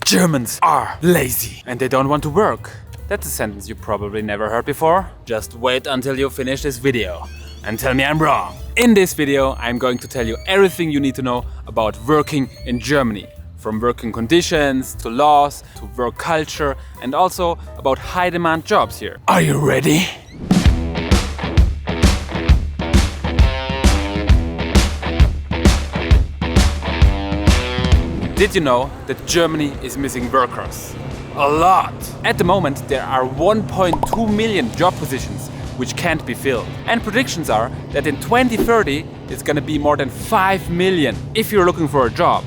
Germans are lazy and they don't want to work. That's a sentence you probably never heard before. Just wait until you finish this video and tell me I'm wrong. In this video, I'm going to tell you everything you need to know about working in Germany. From working conditions, to laws, to work culture, and also about high demand jobs here. Are you ready? Did you know that Germany is missing workers? A lot! At the moment, there are 1.2 million job positions which can't be filled. And predictions are that in 2030, it's gonna be more than 5 million. If you're looking for a job,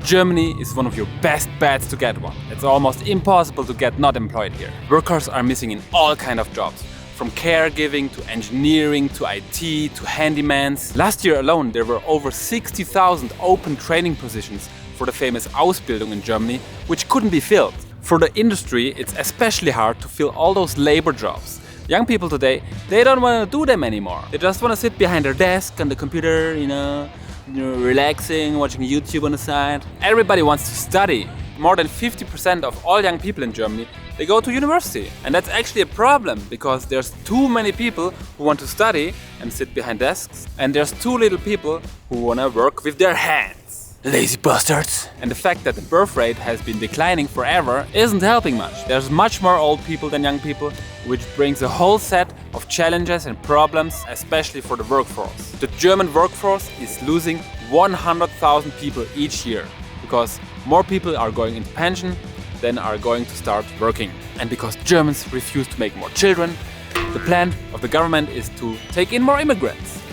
Germany is one of your best bets to get one. It's almost impossible to get not employed here. Workers are missing in all kinds of jobs, from caregiving to engineering to IT to handymans. Last year alone, there were over 60,000 open training positions for the famous Ausbildung in Germany, which couldn't be filled. For the industry, it's especially hard to fill all those labor jobs. Young people today, they don't want to do them anymore. They just want to sit behind their desk on the computer, relaxing, watching YouTube on the side. Everybody wants to study. More than 50% of all young people in Germany, they go to university. And that's actually a problem because there's too many people who want to study and sit behind desks, and there's too little people who want to work with their hands. Lazy bastards. And the fact that the birth rate has been declining forever isn't helping much. There's much more old people than young people, which brings a whole set of challenges and problems, especially for the workforce. The German workforce is losing 100,000 people each year because more people are going into pension than are going to start working. And because Germans refuse to make more children, the plan of the government is to take in more immigrants.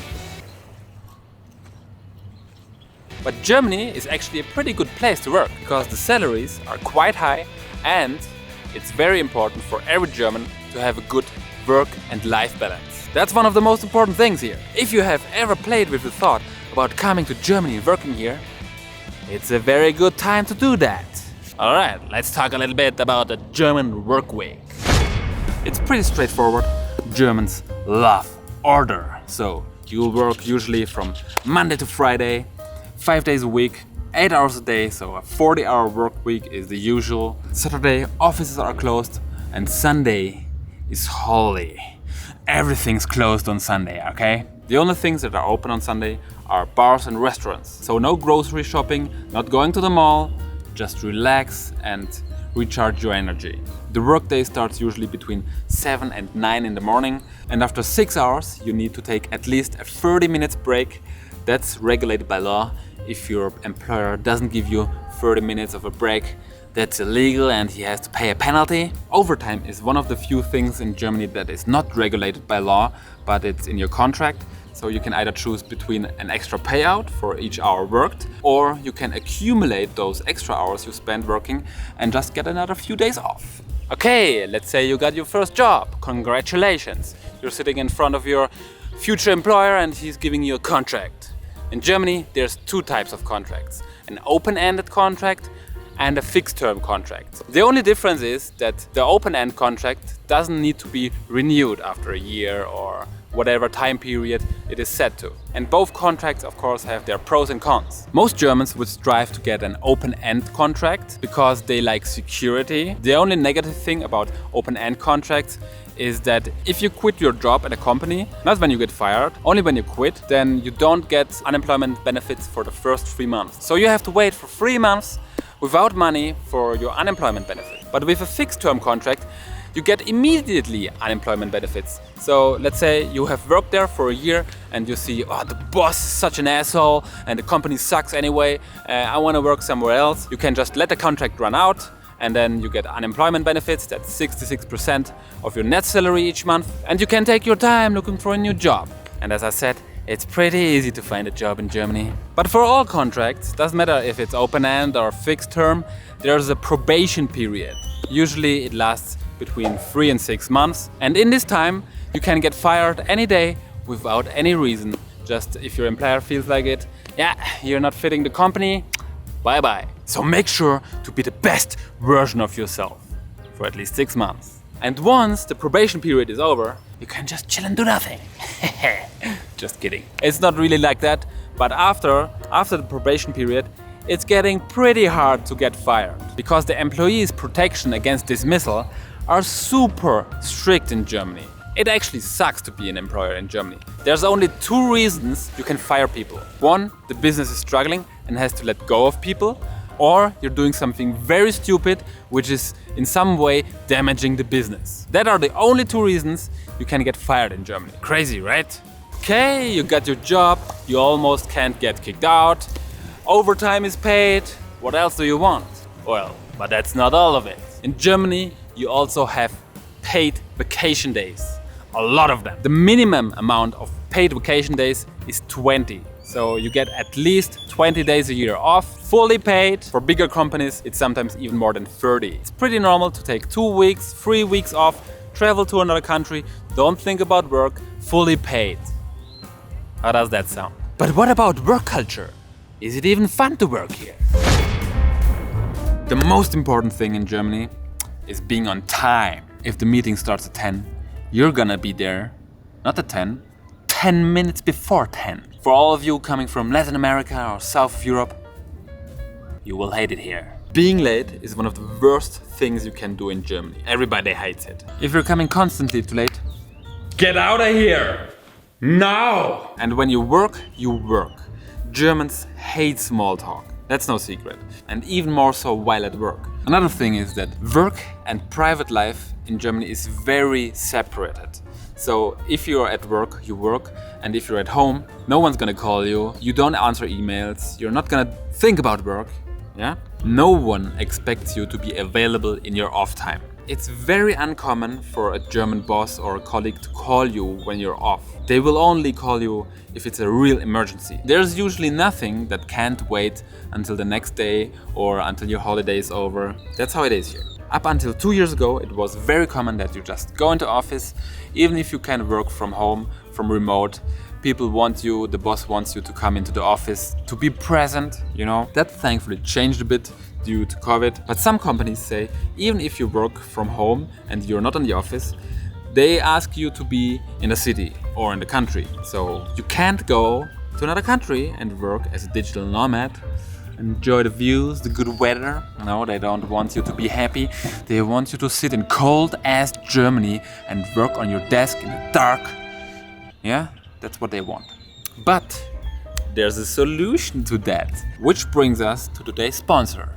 But Germany is actually a pretty good place to work because the salaries are quite high and it's very important for every German to have a good work and life balance. That's one of the most important things here. If you have ever played with the thought about coming to Germany and working here, it's a very good time to do that. Alright, let's talk a little bit about the German work week. It's pretty straightforward. Germans love order. So you work usually from Monday to Friday, 5 days a week, 8 hours a day, so a 40-hour work week is the usual. Saturday, offices are closed, and Sunday is holy. Everything's closed on Sunday, okay? The only things that are open on Sunday are bars and restaurants. So no grocery shopping, not going to the mall, just relax and recharge your energy. The workday starts usually between 7 and 9 in the morning, and after 6 hours, you need to take at least a 30 minutes break. That's regulated by law. If your employer doesn't give you 30 minutes of a break, that's illegal and he has to pay a penalty. Overtime is one of the few things in Germany that is not regulated by law, but it's in your contract. So you can either choose between an extra payout for each hour worked, or you can accumulate those extra hours you spend working and just get another few days off. Okay, let's say you got your first job. Congratulations. You're sitting in front of your future employer and he's giving you a contract. In Germany, there's two types of contracts, an open-ended contract and a fixed-term contract. The only difference is that the open-end contract doesn't need to be renewed after a year or whatever time period it is set to. And both contracts, of course, have their pros and cons. Most Germans would strive to get an open-end contract because they like security. The only negative thing about open-end contracts is that if you quit your job at a company, not when you get fired, only when you quit, then you don't get unemployment benefits for the first 3 months. So you have to wait for 3 months without money for your unemployment benefit. But with a fixed-term contract, you get immediately unemployment benefits. So let's say you have worked there for a year and you see, oh, the boss is such an asshole and the company sucks anyway, I want to work somewhere else. You can just let the contract run out and then you get unemployment benefits. That's 66% of your net salary each month. And you can take your time looking for a new job. And as I said, it's pretty easy to find a job in Germany. But for all contracts, doesn't matter if it's open-end or fixed term, there's a probation period. Usually it lasts between 3 and 6 months. And in this time, you can get fired any day without any reason. Just if your employer feels like it, yeah, you're not fitting the company, bye-bye. So make sure to be the best version of yourself for at least 6 months. And once the probation period is over, you can just chill and do nothing. Just kidding. It's not really like that, but after the probation period, it's getting pretty hard to get fired because the employees' protection against dismissal are super strict in Germany. It actually sucks to be an employer in Germany. There's only 2 reasons you can fire people. 1, the business is struggling and has to let go of people, or you're doing something very stupid which is in some way damaging the business. That are the only 2 reasons you can get fired in Germany. Crazy, right? Okay, you got your job, you almost can't get kicked out, overtime is paid, what else do you want? Well, but that's not all of it. In Germany, you also have paid vacation days. A lot of them. The minimum amount of paid vacation days is 20. So you get at least 20 days a year off, fully paid. For bigger companies, it's sometimes even more than 30. It's pretty normal to take 2 weeks, 3 weeks off, travel to another country, don't think about work, fully paid. How does that sound? But what about work culture? Is it even fun to work here? The most important thing in Germany is being on time. If the meeting starts at 10, you're gonna be there, not at 10 minutes before 10. For all of you coming from Latin America or South of Europe, you will hate it here. Being late is one of the worst things you can do in Germany. Everybody hates it. If you're coming constantly too late, get out of here! Now! And when you work, you work. Germans hate small talk. That's no secret. And even more so while at work. Another thing is that work and private life in Germany is very separated. So if you're at work, you work, and if you're at home, no one's gonna call you, you don't answer emails, you're not gonna think about work, yeah? No one expects you to be available in your off time. It's very uncommon for a German boss or a colleague to call you when you're off. They will only call you if it's a real emergency. There's usually nothing that can't wait until the next day or until your holiday is over. That's how it is here. Up until 2 years ago, it was very common that you just go into office, even if you can work from home, from remote. People want you, the boss wants you to come into the office, to be present, you know. That thankfully changed a bit due to COVID. But some companies say, even if you work from home and you're not in the office, they ask you to be in the city or in the country. So you can't go to another country and work as a digital nomad, enjoy the views, the good weather. No, they don't want you to be happy. They want you to sit in cold-ass Germany and work on your desk in the dark. Yeah, that's what they want. But there's a solution to that, which brings us to today's sponsor,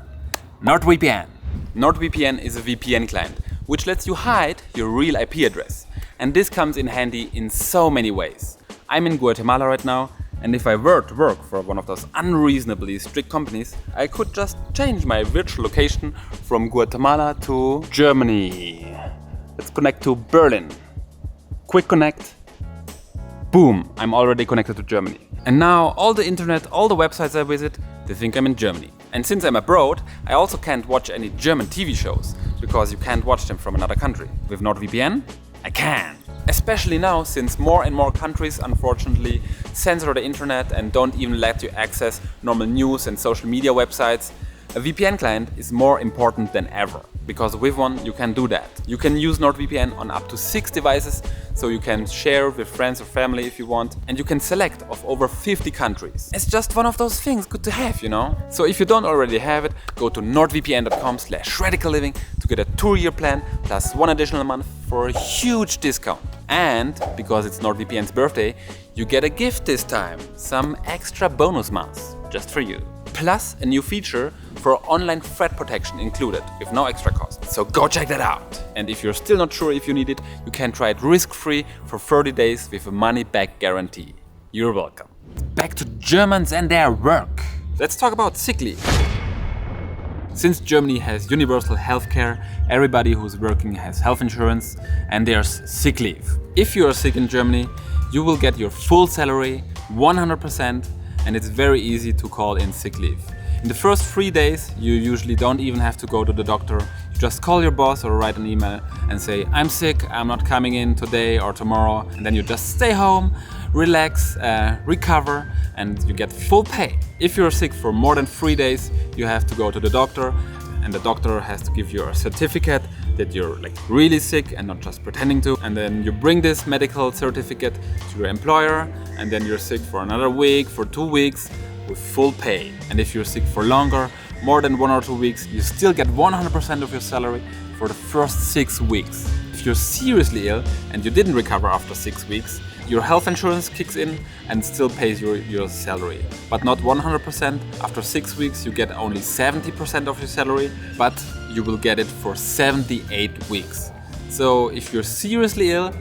NordVPN. NordVPN is a VPN client which lets you hide your real IP address. And this comes in handy in so many ways. I'm in Guatemala right now, and if I were to work for one of those unreasonably strict companies, I could just change my virtual location from Guatemala to Germany. Let's connect to Berlin. Quick connect. Boom, I'm already connected to Germany. And now all the internet, all the websites I visit, they think I'm in Germany. And since I'm abroad, I also can't watch any German TV shows, because you can't watch them from another country. With NordVPN, I can. Especially now, since more and more countries unfortunately censor the internet and don't even let you access normal news and social media websites, a VPN client is more important than ever. Because with one, you can do that. You can use NordVPN on up to 6 devices, so you can share with friends or family if you want, and you can select of over 50 countries. It's just one of those things good to have, you know? So if you don't already have it, go to nordvpn.com/radicalliving to get a 2-year plan plus 1 additional month for a huge discount. And because it's NordVPN's birthday, you get a gift this time, some extra bonus months just for you. Plus a new feature for online threat protection included with no extra cost. So go check that out. And if you're still not sure if you need it, you can try it risk-free for 30 days with a money-back guarantee. You're welcome. Back to Germans and their work. Let's talk about sick leave. Since Germany has universal healthcare, everybody who's working has health insurance, and there's sick leave. If you are sick in Germany, you will get your full salary, 100%, and it's very easy to call in sick leave. In the first 3 days, you usually don't even have to go to the doctor. You just call your boss or write an email and say, I'm sick, I'm not coming in today or tomorrow. And then you just stay home, relax, recover, and you get full pay. If you're sick for more than 3 days, you have to go to the doctor, and the doctor has to give you a certificate that you're like really sick and not just pretending to. And then you bring this medical certificate to your employer, and then you're sick for another week, for 2 weeks. with full pay. And if you're sick for longer, more than 1 or 2 weeks, you still get 100% of your salary for the first 6 weeks. If you're seriously ill and you didn't recover after 6 weeks, your health insurance kicks in and still pays your salary. But not 100%. After 6 weeks you get only 70% of your salary, but you will get it for 78 weeks. So if you're seriously ill,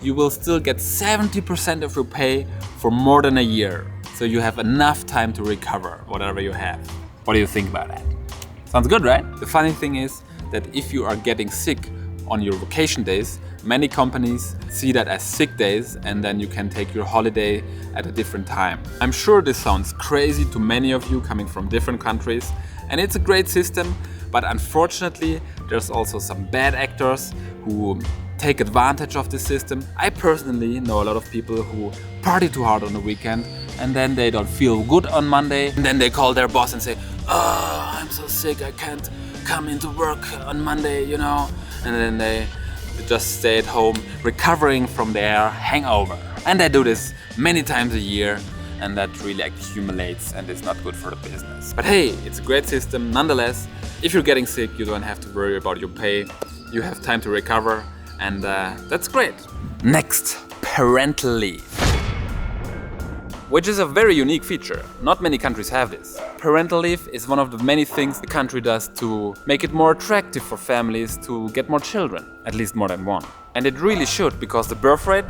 you will still get 70% of your pay for more than a year. So you have enough time to recover whatever you have. What do you think about that? Sounds good, right? The funny thing is that if you are getting sick on your vacation days, many companies see that as sick days and then you can take your holiday at a different time. I'm sure this sounds crazy to many of you coming from different countries, and it's a great system, but unfortunately there's also some bad actors who take advantage of this system. I personally know a lot of people who party too hard on the weekend and then they don't feel good on Monday, and then they call their boss and say, "Oh, I'm so sick, I can't come into work on Monday, you know," and then they just stay at home recovering from their hangover. And they do this many times a year, and that really accumulates and is not good for the business. But hey, it's a great system nonetheless. If you're getting sick, you don't have to worry about your pay. You have time to recover, and that's great. Next, parental leave, which is a very unique feature. Not many countries have this. Parental leave is one of the many things the country does to make it more attractive for families to get more children, at least more than one. And it really should, because the birth rate,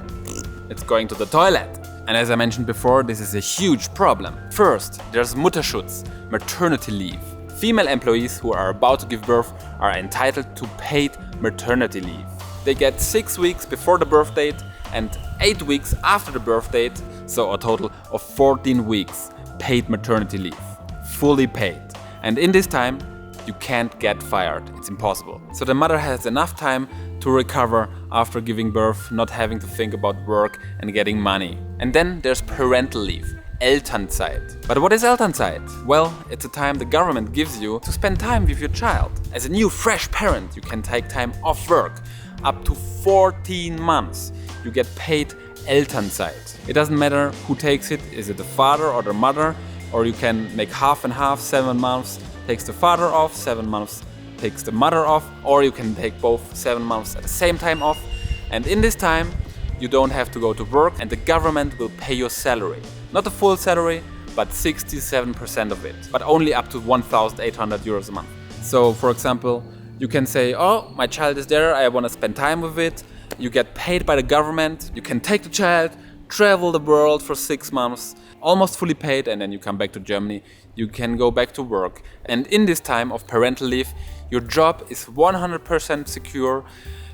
it's going to the toilet. And as I mentioned before, this is a huge problem. First, there's Mutterschutz, maternity leave. Female employees who are about to give birth are entitled to paid maternity leave. They get 6 weeks before the birth date and 8 weeks after the birth date, so a total of 14 weeks paid maternity leave, fully paid. And in this time, you can't get fired, it's impossible. So the mother has enough time to recover after giving birth, not having to think about work and getting money. And then there's parental leave, Elternzeit. But what is Elternzeit? Well, it's a time the government gives you to spend time with your child. As a new fresh parent, you can take time off work, up to 14 months. You get paid Elternzeit. It doesn't matter who takes it, is it the father or the mother, or you can make half and half, 7 months takes the father off, 7 months takes the mother off, or you can take both 7 months at the same time off. And in this time, you don't have to go to work and the government will pay your salary. Not the full salary, but 67% of it, but only up to 1,800 euros a month. So for example, you can say, "Oh, my child is there, I want to spend time with it." You get paid by the government, you can take the child, travel the world for 6 months, almost fully paid, and then you come back to Germany. You can go back to work. And in this time of parental leave, your job is 100% secure.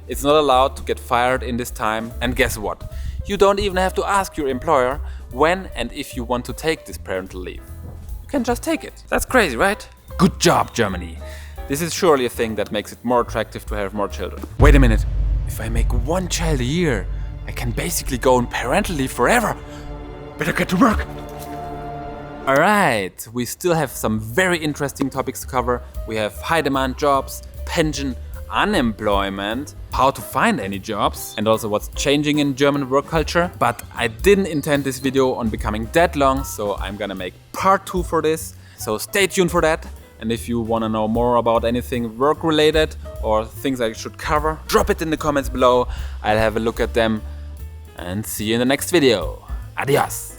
It's not allowed to get fired in this time. And guess what? You don't even have to ask your employer when and if you want to take this parental leave. You can just take it. That's crazy, right? Good job, Germany. This is surely a thing that makes it more attractive to have more children. Wait a minute. If I make 1 child a year, I can basically go on parental leave forever. Better get to work. Alright, we still have some very interesting topics to cover. We have high demand jobs, pension, unemployment, how to find any jobs, and also what's changing in German work culture. But I didn't intend this video on becoming that long, so I'm gonna make part 2 for this. So stay tuned for that. And if you want to know more about anything work related or things I should cover, drop it in the comments below. I'll have a look at them and see you in the next video. Adios!